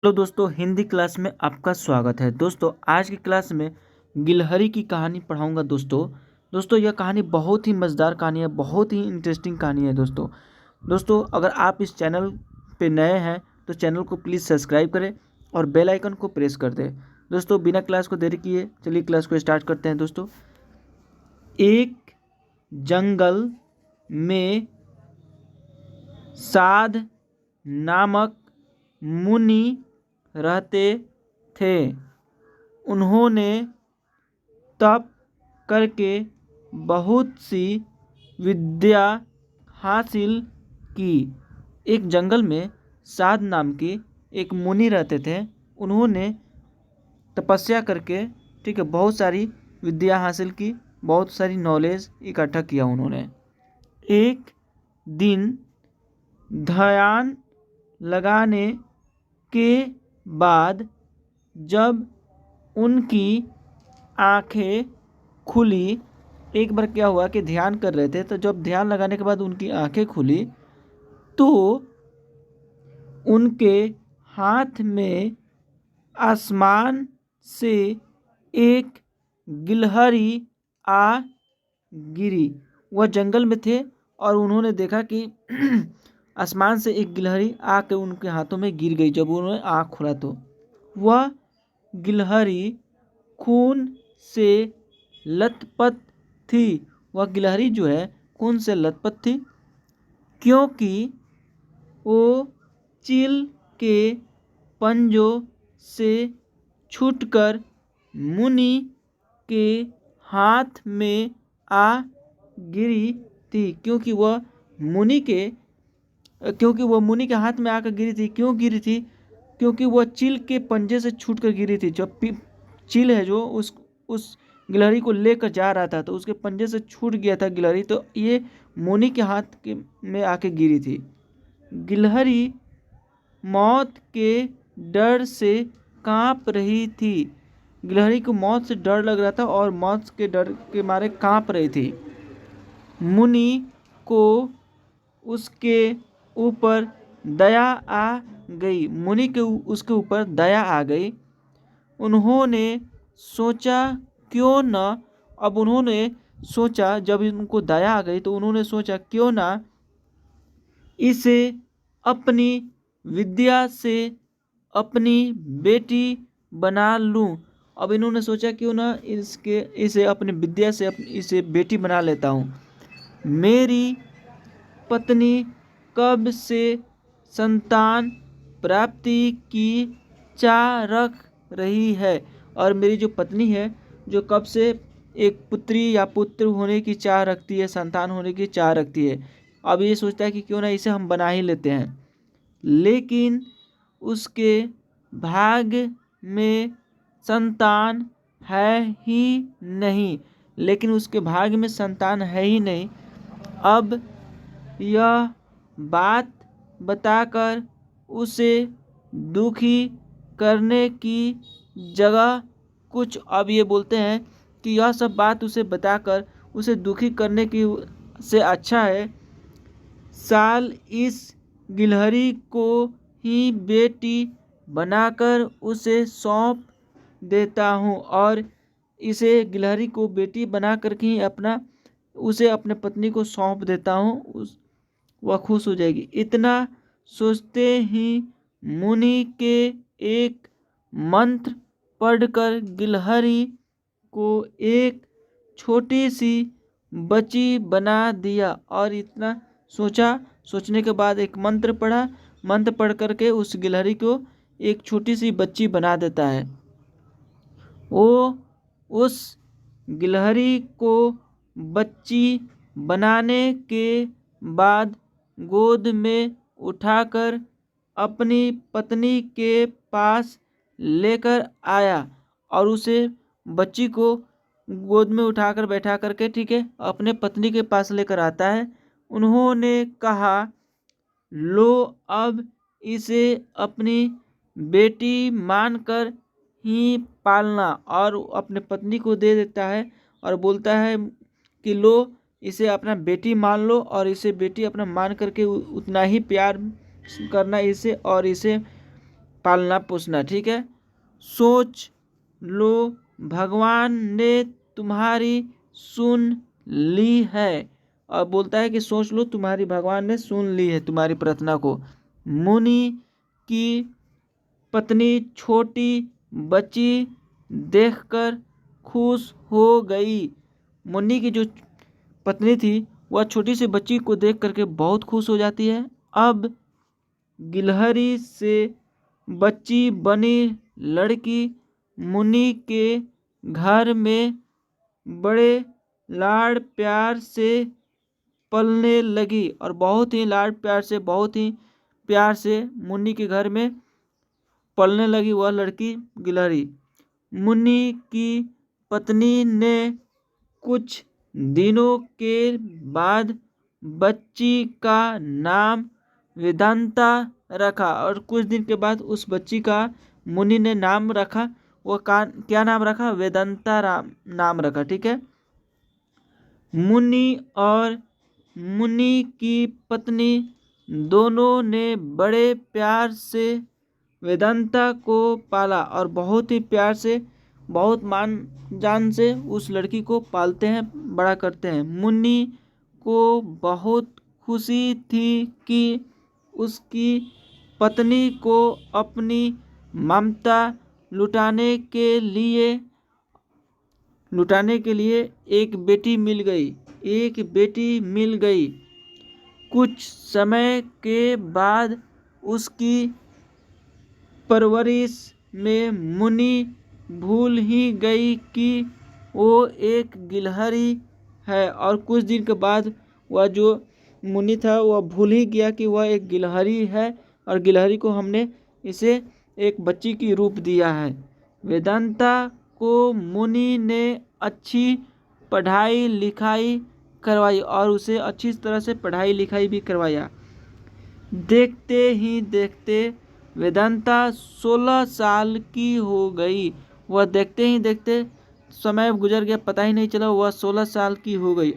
Hello दोस्तों, Hindi class में आपका स्वागत है। दोस्तों आज की क्लास में गिलहरी की कहानी पढ़ाऊंगा। दोस्तों यह कहानी बहुत ही मज़ेदार कहानी है, बहुत ही इंटरेस्टिंग कहानी है। दोस्तों अगर आप इस चैनल पे नए हैं तो चैनल को प्लीज़ सब्सक्राइब करें और बेल आइकन को प्रेस कर दें। दोस्तों बिना क्लास को देरी किए चलिए क्लास को स्टार्ट करते हैं। दोस्तों एक जंगल में साध नामक मुनि रहते थे। उन्होंने तप करके बहुत सी विद्या हासिल की। एक जंगल में साध नाम के एक मुनि रहते थे। उन्होंने तपस्या करके बहुत सारी विद्या हासिल की, बहुत सारी नॉलेज इकट्ठा किया उन्होंने। एक दिन ध्यान लगाने के बाद जब उनकी आंखें खुली, एक बार क्या हुआ कि ध्यान कर रहे थे, तो जब ध्यान लगाने के बाद उनकी आंखें खुली तो उनके हाथ में आसमान से एक गिलहरी आ गिरी। वह जंगल में थे और उन्होंने देखा कि आसमान से एक गिलहरी आकर उनके हाथों में गिर गई। जब उन्होंने आँख खोला तो वह गिलहरी खून से लथपथ थी। वह गिलहरी जो है खून से लथपथ थी, क्योंकि वो चील के पंजों से छूटकर मुनि के हाथ में आ गिरी थी। क्योंकि वह मुनि के हाथ में आकर गिरी थी। क्यों गिरी थी? क्योंकि वह चील के पंजे से छूटकर गिरी थी। जब चील है जो उस गिलहरी को लेकर जा रहा था तो उसके पंजे से छूट गया था गिलहरी, तो ये मुनि के हाथ में आके गिरी थी। गिलहरी मौत के डर से कांप रही थी। गिलहरी को मौत से डर लग रहा था और मौत के डर के मारे कांप रही थी। मुनि को उसके ऊपर दया आ गई। उसके ऊपर दया आ गई। उन्होंने सोचा क्यों ना अब उन्होंने सोचा जब उनको दया आ गई तो उन्होंने सोचा क्यों ना इसे अपनी विद्या से अपनी बेटी बना लूं। अब इन्होंने सोचा क्यों ना इसे अपनी विद्या से इसे बेटी बना लेता हूँ। मेरी पत्नी कब से संतान प्राप्ति की चाह रख रही है, और मेरी जो पत्नी है जो कब से एक पुत्री या पुत्र होने की चाह रखती है, संतान होने की चाह रखती है। अब ये सोचता है कि क्यों ना इसे हम बना ही लेते हैं। लेकिन उसके भाग्य में संतान है ही नहीं। अब यह बात बताकर उसे दुखी करने की जगह कुछ अब ये बोलते हैं कि यह सब बात उसे बताकर उसे दुखी करने की से अच्छा है साल इस गिलहरी को ही बेटी बनाकर उसे सौंप देता हूँ, और इसे गिलहरी को बेटी बना कर ही उसे अपने पत्नी को सौंप देता हूँ। वह खुश हो जाएगी। इतना सोचते ही मुनि के एक मंत्र पढ़कर गिलहरी को एक छोटी सी बच्ची बना दिया। और इतना सोचने के बाद एक मंत्र पढ़ करके उस गिलहरी को एक छोटी सी बच्ची बना देता है। वो उस गिलहरी को बच्ची बनाने के बाद गोद में उठाकर अपनी पत्नी के पास लेकर आया और उसे बच्ची को गोद में उठाकर बैठा करके अपने पत्नी के पास लेकर आता है। उन्होंने कहा, लो अब इसे अपनी बेटी मानकर ही पालना, और अपने पत्नी को दे देता है और बोलता है कि लो इसे अपना बेटी मान लो और इसे बेटी अपना मान करके उतना ही प्यार करना इसे, और इसे पालना पोसना। ठीक है, सोच लो भगवान ने तुम्हारी सुन ली है। और बोलता है कि सोच लो तुम्हारी भगवान ने सुन ली है तुम्हारी प्रार्थना को। मुनि की पत्नी छोटी बच्ची देखकर खुश हो गई। मुनि की जो पत्नी थी वह छोटी सी बच्ची को देख करके बहुत खुश हो जाती है। अब गिलहरी से बच्ची बनी लड़की मुनि के घर में बड़े लाड़ प्यार से पलने लगी और बहुत ही लाड़ प्यार से मुनि के घर में पलने लगी वह लड़की गिलहरी। मुनि की पत्नी ने कुछ दिनों के बाद बच्ची का नाम वेदांता रखा। और कुछ दिन के बाद उस बच्ची का मुनि ने नाम रखा। वो क्या नाम रखा? वेदांता नाम रखा। ठीक है, मुनि और मुनि की पत्नी दोनों ने बड़े प्यार से वेदांता को पाला और बहुत ही प्यार से बहुत मान जान से उस लड़की को पालते हैं, बड़ा करते हैं। मुनि को बहुत खुशी थी कि उसकी पत्नी को अपनी ममता लुटाने के लिए एक बेटी मिल गई। कुछ समय के बाद उसकी परवरिश में मुनि भूल ही गई कि वो एक गिलहरी है। और कुछ दिन के बाद वह जो मुनि था वह भूल ही गया कि वह एक गिलहरी है और गिलहरी को हमने इसे एक बच्ची की रूप दिया है। वेदांता को मुनि ने अच्छी पढ़ाई लिखाई करवाई और उसे अच्छी तरह से पढ़ाई लिखाई भी करवाया। देखते ही देखते वेदांता 16 साल की हो गई। वह देखते ही देखते समय गुजर गया, पता ही नहीं चला, वह 16 साल की हो गई।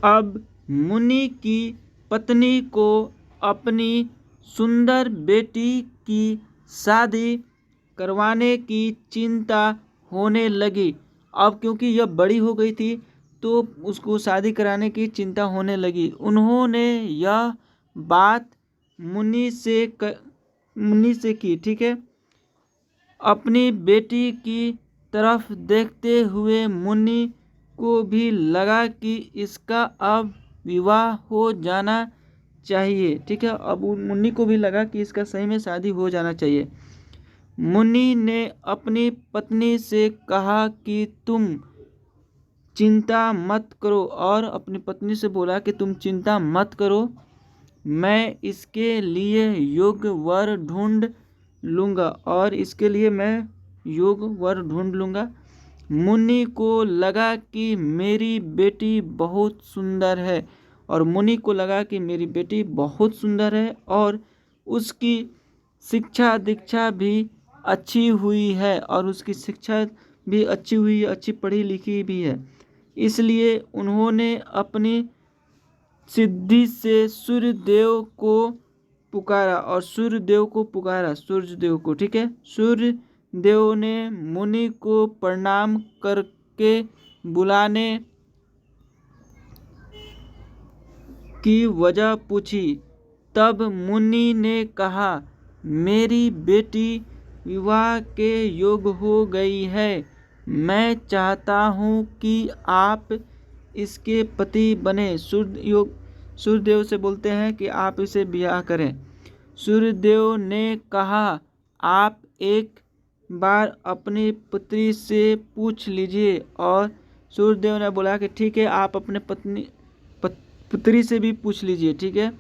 अब मुनि की पत्नी को अपनी सुंदर बेटी की शादी करवाने की चिंता होने लगी। अब क्योंकि यह बड़ी हो गई थी तो उसको शादी कराने की चिंता होने लगी। उन्होंने यह बात मुनि से की। ठीक है, अपनी बेटी की तरफ देखते हुए मुनि को भी लगा कि इसका अब विवाह हो जाना चाहिए। ठीक है, अब मुनि को भी लगा कि इसका सही में शादी हो जाना चाहिए। मुनि ने अपनी पत्नी से कहा कि तुम चिंता मत करो, और अपनी पत्नी से बोला कि तुम चिंता मत करो, मैं इसके लिए योग्य वर ढूंढ लूँगा और इसके लिए मैं योग्य वर ढूंढ लूँगा। मुनि को लगा कि मेरी बेटी बहुत सुंदर है और मुनि को लगा कि मेरी बेटी बहुत सुंदर है और उसकी शिक्षा दीक्षा भी अच्छी हुई है और उसकी शिक्षा भी अच्छी हुई है, अच्छी पढ़ी लिखी भी है। इसलिए उन्होंने अपनी सिद्धि से सूर्यदेव को पुकारा और सूर्यदेव को। ठीक है, सूर्यदेव ने मुनि को प्रणाम करके बुलाने की वजह पूछी। तब मुनि ने कहा, मेरी बेटी विवाह के योग्य हो गई है। मैं चाहता हूँ कि आप इसके पति बने। सूर्यदेव से बोलते हैं कि आप इसे ब्याह करें। सूर्यदेव ने कहा, आप एक बार अपनी पुत्री से पूछ लीजिए। और सूर्यदेव ने बोला कि ठीक है, आप अपने पुत्री से भी पूछ लीजिए। ठीक है,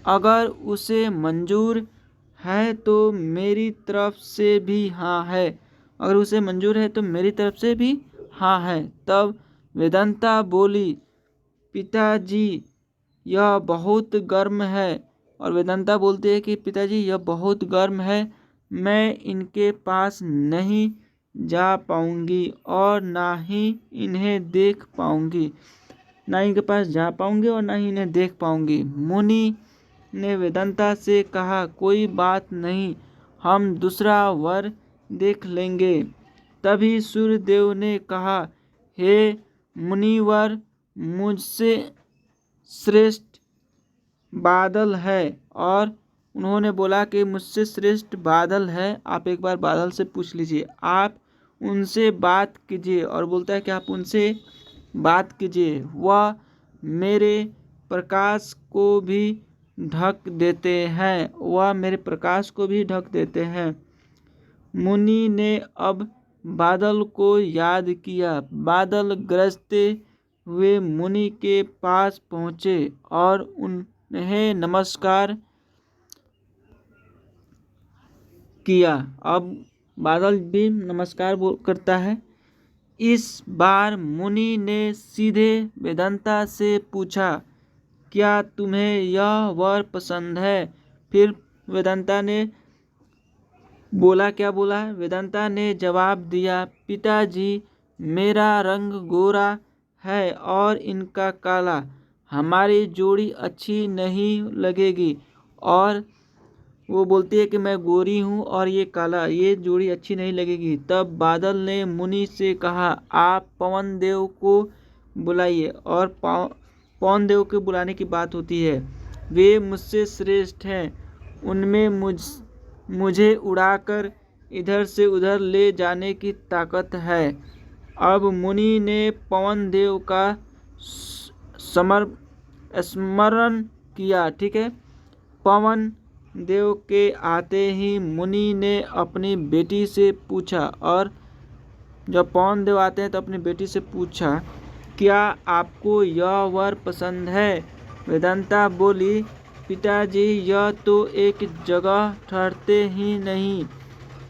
अगर उसे मंजूर है तो मेरी तरफ से भी हाँ है। अगर उसे मंजूर है तो मेरी तरफ से भी हाँ है। तब वेदांता बोली, पिताजी यह बहुत गर्म है। और वेदांता बोलते हैं कि पिताजी यह बहुत गर्म है, मैं इनके पास नहीं जा पाऊंगी और ना ही इन्हें देख पाऊंगी। ना इनके पास जा पाऊंगी और ना ही इन्हें देख पाऊंगी। मुनि ने वेदांता से कहा, कोई बात नहीं, हम दूसरा वर देख लेंगे। तभी सूर्यदेव ने कहा, हे मुनिवर, मुझसे श्रेष्ठ बादल है। और उन्होंने बोला कि मुझसे श्रेष्ठ बादल है, आप एक बार बादल से पूछ लीजिए, आप उनसे बात कीजिए। और बोलता है कि आप उनसे बात कीजिए, वह मेरे प्रकाश को भी ढक देते हैं, वह मेरे प्रकाश को भी ढक देते हैं। मुनि ने अब बादल को याद किया। बादल गरजते हुए मुनि के पास पहुँचे और उन्हें नमस्कार किया। अब बादल भी नमस्कार करता है। इस बार मुनि ने सीधे वेदांता से पूछा, क्या तुम्हें यह वर पसंद है? फिर वेदांता ने बोला, क्या बोला? वेदांता ने जवाब दिया, पिताजी, मेरा रंग गोरा है और इनका काला, हमारी जोड़ी अच्छी नहीं लगेगी। और वो बोलती है कि मैं गोरी हूँ और ये काला, ये जोड़ी अच्छी नहीं लगेगी। तब बादल ने मुनि से कहा, आप पवन देव को बुलाइए। और पवन देव के बुलाने की बात होती है। वे मुझसे श्रेष्ठ हैं, उनमें मुझे उड़ाकर इधर से उधर ले जाने की ताकत है। अब मुनि ने पवन देव का स्मरण किया। ठीक है, पवन देव के आते ही मुनि ने अपनी बेटी से पूछा। और जब पवन देव आते हैं तो अपनी बेटी से पूछा, क्या आपको यह वर पसंद है? वेदांता बोली, पिताजी, यह तो एक जगह ठहरते ही नहीं,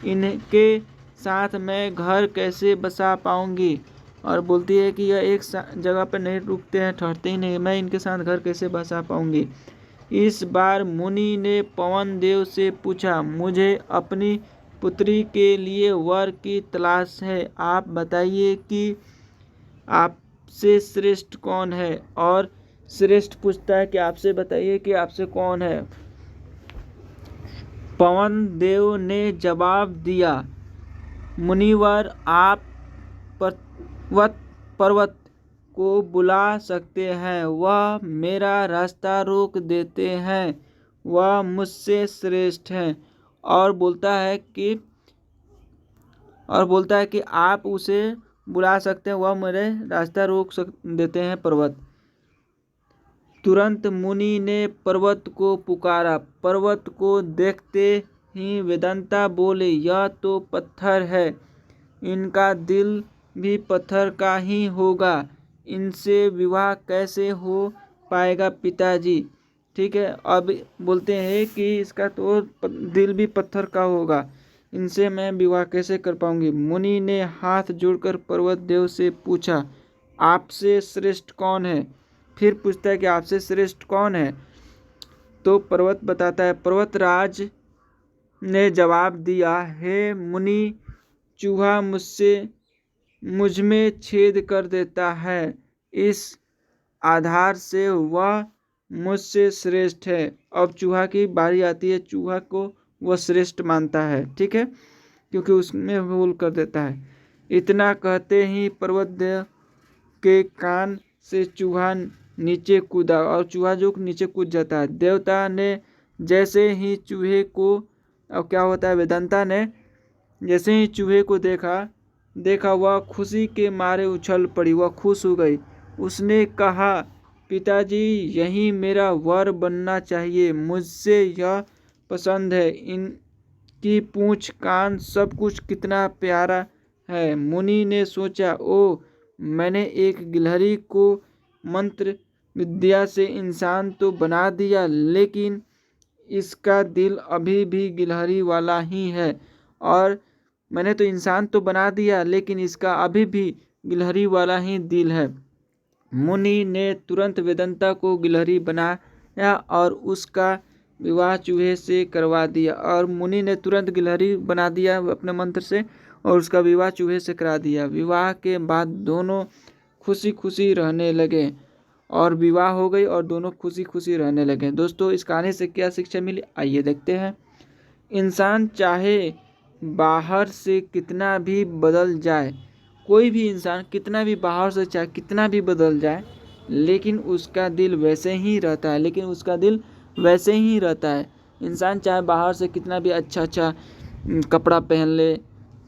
इनके साथ मैं घर कैसे बसा पाऊंगी? और बोलती है कि यह एक जगह पर नहीं रुकते हैं, ठहरते ही नहीं, मैं इनके साथ घर कैसे बसा पाऊंगी? इस बार मुनि ने पवन देव से पूछा, मुझे अपनी पुत्री के लिए वर की तलाश है, आप बताइए कि आपसे श्रेष्ठ कौन है? और श्रेष्ठ पूछता है कि आपसे बताइए कि आपसे कौन है? पवन देव ने जवाब दिया, मुनिवर, आप पर्वत को बुला सकते हैं, वह मेरा रास्ता रोक देते हैं, वह मुझसे श्रेष्ठ हैं। और बोलता है कि आप उसे बुला सकते हैं, वह मेरे रास्ता रोक देते हैं, पर्वत। तुरंत मुनि ने पर्वत को पुकारा। पर्वत को देखते ही वेदांता बोले, यह तो पत्थर है, इनका दिल भी पत्थर का ही होगा, इनसे विवाह कैसे हो पाएगा पिताजी? ठीक है, अब बोलते हैं कि इसका तो दिल भी पत्थर का होगा, इनसे मैं विवाह कैसे कर पाऊंगी? मुनि ने हाथ जोड़कर पर्वत देव से पूछा, आपसे श्रेष्ठ कौन है? फिर पूछता है कि आपसे श्रेष्ठ कौन है? तो पर्वत बताता है, पर्वतराज ने जवाब दिया, हे मुनि, चूहा मुझ में छेद कर देता है, इस आधार से वह मुझसे श्रेष्ठ है। अब चूहा की बारी आती है, चूहा को वह श्रेष्ठ मानता है, ठीक है, क्योंकि उसमें होल कर देता है। इतना कहते ही पर्वतदेव के कान से चूहा नीचे कूदा और चूहा जो नीचे कूद जाता है। देवता ने जैसे ही चूहे को, अब क्या होता है, वेदांता ने जैसे ही चूहे को देखा वह खुशी के मारे उछल पड़ी, वह खुश हो गई। उसने कहा, पिताजी, यही मेरा वर बनना चाहिए, मुझसे यह पसंद है, इनकी पूंछ कान सब कुछ कितना प्यारा है। मुनि ने सोचा, ओ, मैंने एक गिलहरी को मंत्र विद्या से इंसान तो बना दिया, लेकिन इसका दिल अभी भी गिलहरी वाला ही है। और मैंने तो इंसान तो बना दिया, लेकिन इसका अभी भी गिलहरी वाला ही दिल है। मुनि ने तुरंत वेदांता को गिलहरी बनाया और उसका विवाह चूहे से करवा दिया। और मुनि ने तुरंत गिलहरी बना दिया अपने मंत्र से और उसका विवाह चूहे से करा दिया। विवाह के बाद दोनों खुशी खुशी रहने लगे। और विवाह हो गई और दोनों खुशी खुशी रहने लगे। दोस्तों इस कहानी से क्या शिक्षा मिली, आइए देखते हैं। इंसान चाहे बाहर से कितना भी बदल जाए, कोई भी इंसान कितना भी बाहर से चाहे कितना भी बदल जाए, लेकिन उसका दिल वैसे ही रहता है, इंसान चाहे बाहर से कितना भी अच्छा अच्छा कपड़ा पहन ले,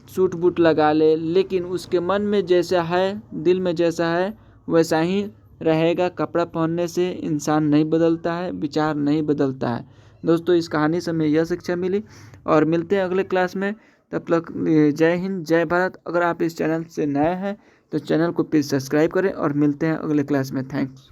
सूट बूट लगा ले, लेकिन उसके मन में जैसा है, दिल में जैसा है वैसा ही रहेगा। कपड़ा पहनने से इंसान नहीं बदलता है, विचार नहीं बदलता है। दोस्तों इस कहानी से हमें यह शिक्षा मिली और मिलते हैं अगले क्लास में। तब तक जय हिंद, जय भारत। अगर आप इस चैनल से नए हैं तो चैनल को प्लीज़ सब्सक्राइब करें और मिलते हैं अगले क्लास में। थैंक्स।